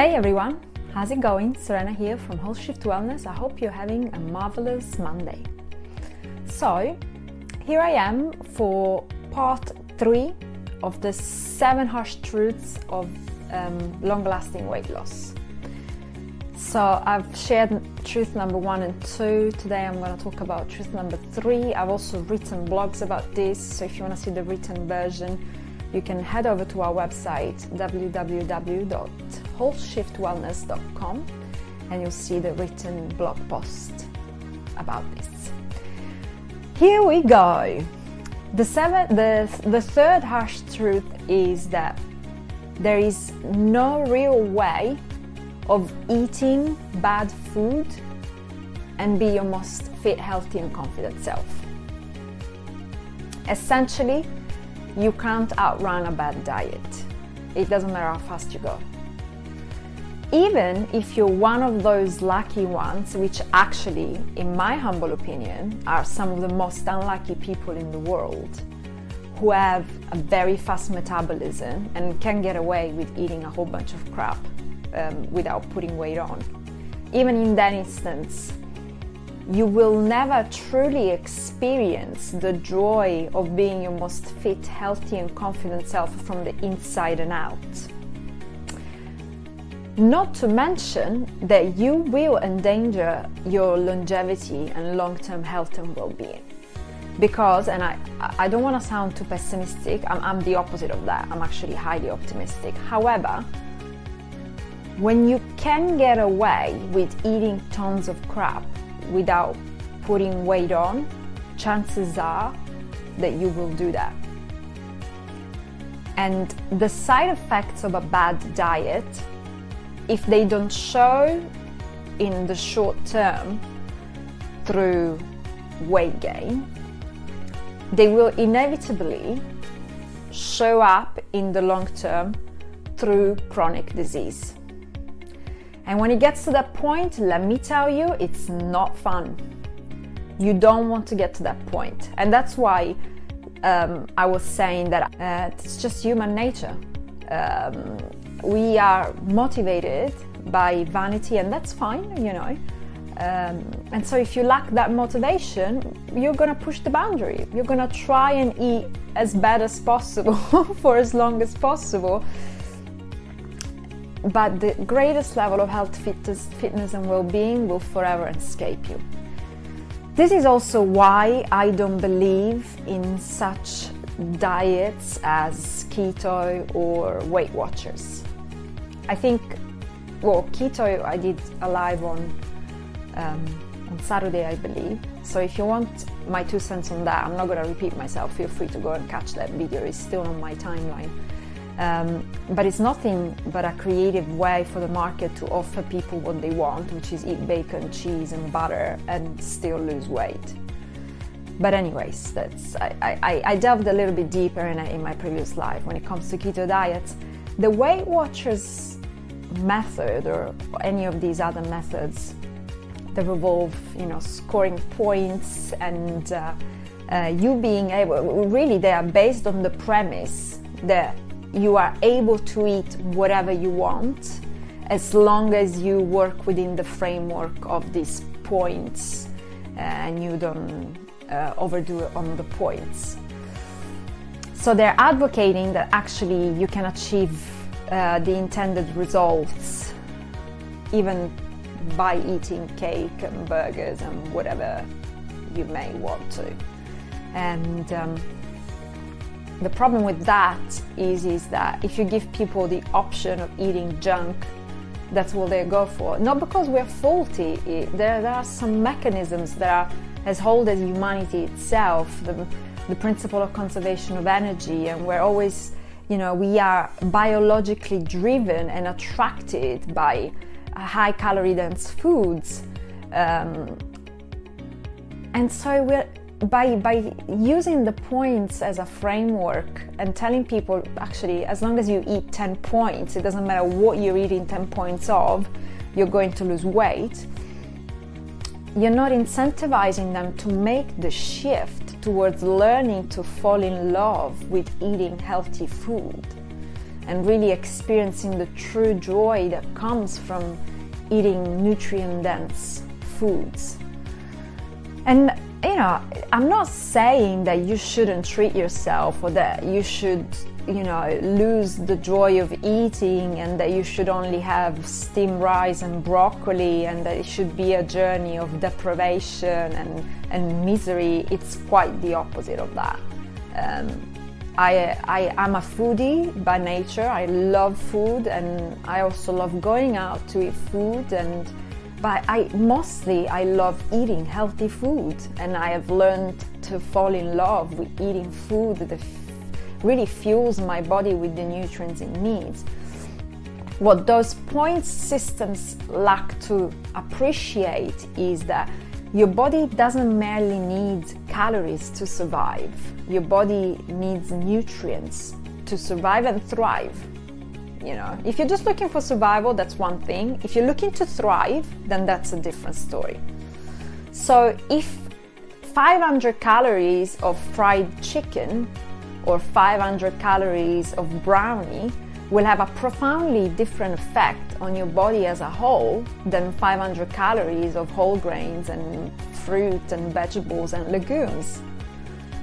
Hey everyone, how's it going? Serena here from Whole Shift Wellness. I hope you're having a marvelous Monday. So, here I am for part 3 of the 7 harsh truths of long-lasting weight loss. So I've shared truth number 1 and 2. Today I'm going to talk about truth number 3. I've also written blogs about this, so if you want to see the written version, you can head over to our website www.wholeshiftwellness.com and you'll see the written blog post about this. Here we go. The third harsh truth is that there is no real way of eating bad food and be your most fit, healthy and confident self. Essentially, you can't outrun a bad diet. It doesn't matter how fast you go. Even if you're one of those lucky ones, which actually, in my humble opinion, are some of the most unlucky people in the world, who have a very fast metabolism and can get away with eating a whole bunch of crap without putting weight on. Even in that instance, you will never truly experience the joy of being your most fit, healthy and confident self from the inside and out. Not to mention that you will endanger your longevity and long-term health and well-being. Because, and I don't want to sound too pessimistic, I'm the opposite of that. I'm actually highly optimistic. However, when you can get away with eating tons of crap without putting weight on, chances are that you will do that. And the side effects of a bad diet, if they don't show in the short term through weight gain, they will inevitably show up in the long term through chronic disease. And when it gets to that point, let me tell you, it's not fun. You don't want to get to that point. And that's why I was saying that it's just human nature. We are motivated by vanity, and that's fine, you know. And so if you lack that motivation, you're going to push the boundary. You're going to try and eat as bad as possible for as long as possible. But the greatest level of health, fitness and well-being will forever escape you. This is also why I don't believe in such diets as keto or Weight Watchers. I think, well, keto I did a live on Saturday, I believe. So if you want my 2 cents on that, I'm not going to repeat myself. Feel free to go and catch that video. It's still on my timeline. But it's nothing but a creative way for the market to offer people what they want, which is eat bacon, cheese and butter and still lose weight. But anyways, I delved a little bit deeper in my previous life when it comes to keto diets. The Weight Watchers method or any of these other methods that revolve, scoring points and you being able, really they are based on the premise that you are able to eat whatever you want as long as you work within the framework of these points and you don't overdo it on the points. So they're advocating that actually you can achieve the intended results even by eating cake and burgers and whatever you may want to. And the problem with that is that if you give people the option of eating junk, that's what they go for. Not because we're faulty. There are some mechanisms that are as old as humanity itself, the principle of conservation of energy, and we're always, we are biologically driven and attracted by high calorie dense foods. And so by using the points as a framework and telling people, actually, as long as you eat 10 points, it doesn't matter what you're eating 10 points of, you're going to lose weight. You're not incentivizing them to make the shift towards learning to fall in love with eating healthy food. and really experiencing the true joy that comes from eating nutrient-dense foods. And you know, I'm not saying that you shouldn't treat yourself or that you should, you know, lose the joy of eating and that you should only have steamed rice and broccoli and that it should be a journey of deprivation and misery. It's quite the opposite of that. I'm a foodie by nature. I love food, and I also love going out to eat food, but I love eating healthy food, and I have learned to fall in love with eating food that really fuels my body with the nutrients it needs. What those point systems lack to appreciate is that your body doesn't merely need calories to survive. Your body needs nutrients to survive and thrive. You know, if you're just looking for survival, that's one thing. If you're looking to thrive, then that's a different story. So if 500 calories of fried chicken or 500 calories of brownie will have a profoundly different effect on your body as a whole than 500 calories of whole grains and fruit and vegetables and legumes.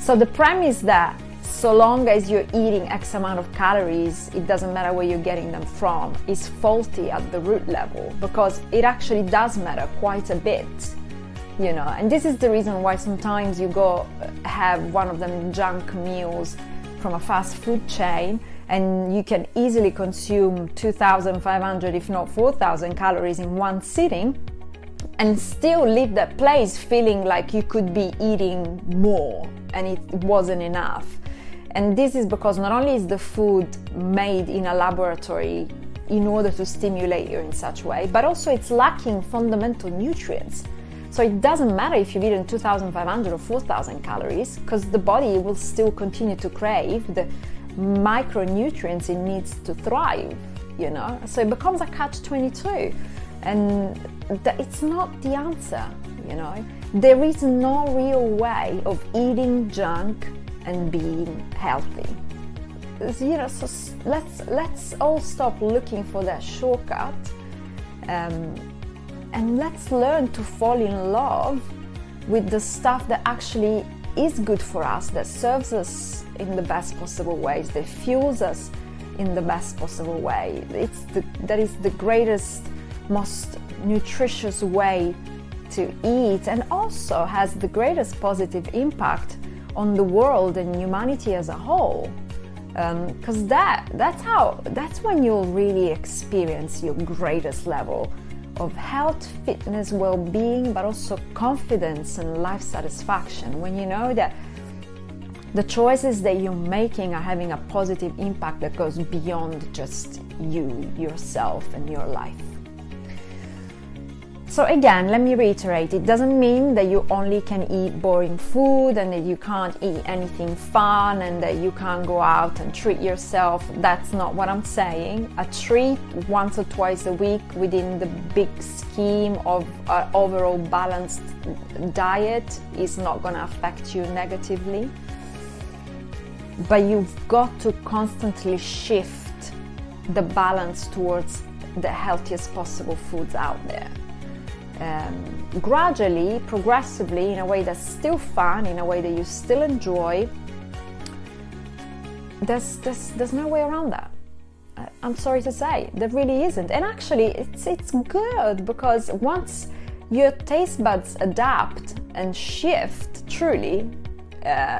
So the premise that so long as you're eating X amount of calories, it doesn't matter where you're getting them from, is faulty at the root level, because it actually does matter quite a bit, you know. And this is the reason why sometimes you go have one of them junk meals from a fast food chain, and you can easily consume 2,500 if not 4,000 calories in one sitting and still leave that place feeling like you could be eating more and it wasn't enough. And this is because not only is the food made in a laboratory in order to stimulate you in such a way, but also it's lacking fundamental nutrients. So it doesn't matter if you've eaten 2,500 or 4,000 calories, because the body will still continue to crave the micronutrients it needs to thrive, you know. So it becomes a catch-22, and it's not the answer, you know. There is no real way of eating junk and being healthy. You know, so let's all stop looking for that shortcut, and let's learn to fall in love with the stuff that actually is good for us, that serves us in the best possible ways, that fuels us in the best possible way. That is the greatest, most nutritious way to eat, and also has the greatest positive impact on the world and humanity as a whole. Because that's when you'll really experience your greatest level of health, fitness, well-being, but also confidence and life satisfaction, when you know that the choices that you're making are having a positive impact that goes beyond just you, yourself, and your life. So again, let me reiterate, it doesn't mean that you only can eat boring food and that you can't eat anything fun and that you can't go out and treat yourself. That's not what I'm saying. A treat once or twice a week within the big scheme of an overall balanced diet is not going to affect you negatively. But you've got to constantly shift the balance towards the healthiest possible foods out there. Gradually, progressively, in a way that's still fun, in a way that you still enjoy. There's no way around that. I'm sorry to say, there really isn't. And actually, it's good, because once your taste buds adapt and shift truly,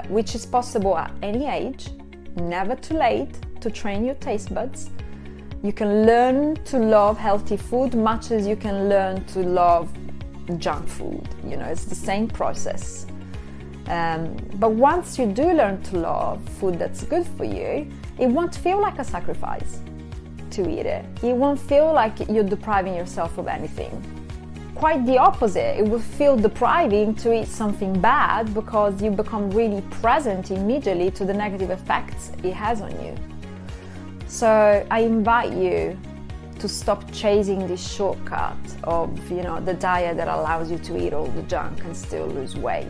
which is possible at any age, never too late to train your taste buds. You can learn to love healthy food much as you can learn to love junk food. You know, it's the same process. But once you do learn to love food that's good for you, it won't feel like a sacrifice to eat it. It won't feel like you're depriving yourself of anything. Quite the opposite. It will feel depriving to eat something bad, because you become really present immediately to the negative effects it has on you. So I invite you to stop chasing this shortcut of, you know, the diet that allows you to eat all the junk and still lose weight.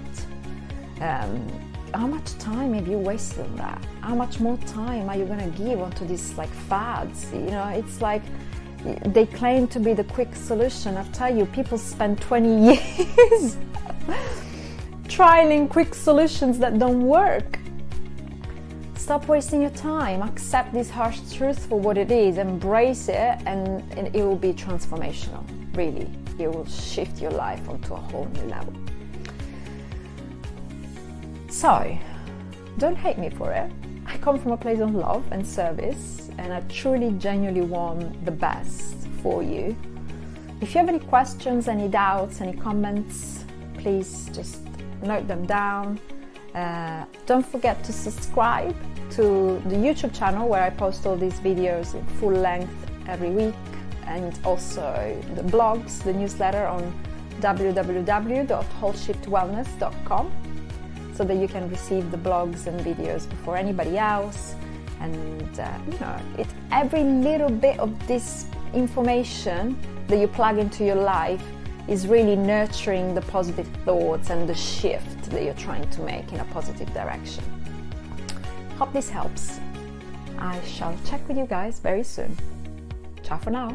how much time have you wasted on that? How much more time are you going to give onto these like fads? You know, it's like they claim to be the quick solution. I tell you, people spend 20 years trialing quick solutions that don't work. Stop wasting your time. Accept this harsh truth for what it is. Embrace it, and it will be transformational. Really, it will shift your life onto a whole new level. So, don't hate me for it. I come from a place of love and service, and I truly, genuinely want the best for you. If you have any questions, any doubts, any comments, please just note them down. Don't forget to subscribe to the YouTube channel where I post all these videos in full length every week, and also the blogs, the newsletter on www.wholeshiftwellness.com, so that you can receive the blogs and videos before anybody else. And every little bit of this information that you plug into your life is really nurturing the positive thoughts and the shift that you're trying to make in a positive direction. Hope this helps. I shall check with you guys very soon. Ciao for now.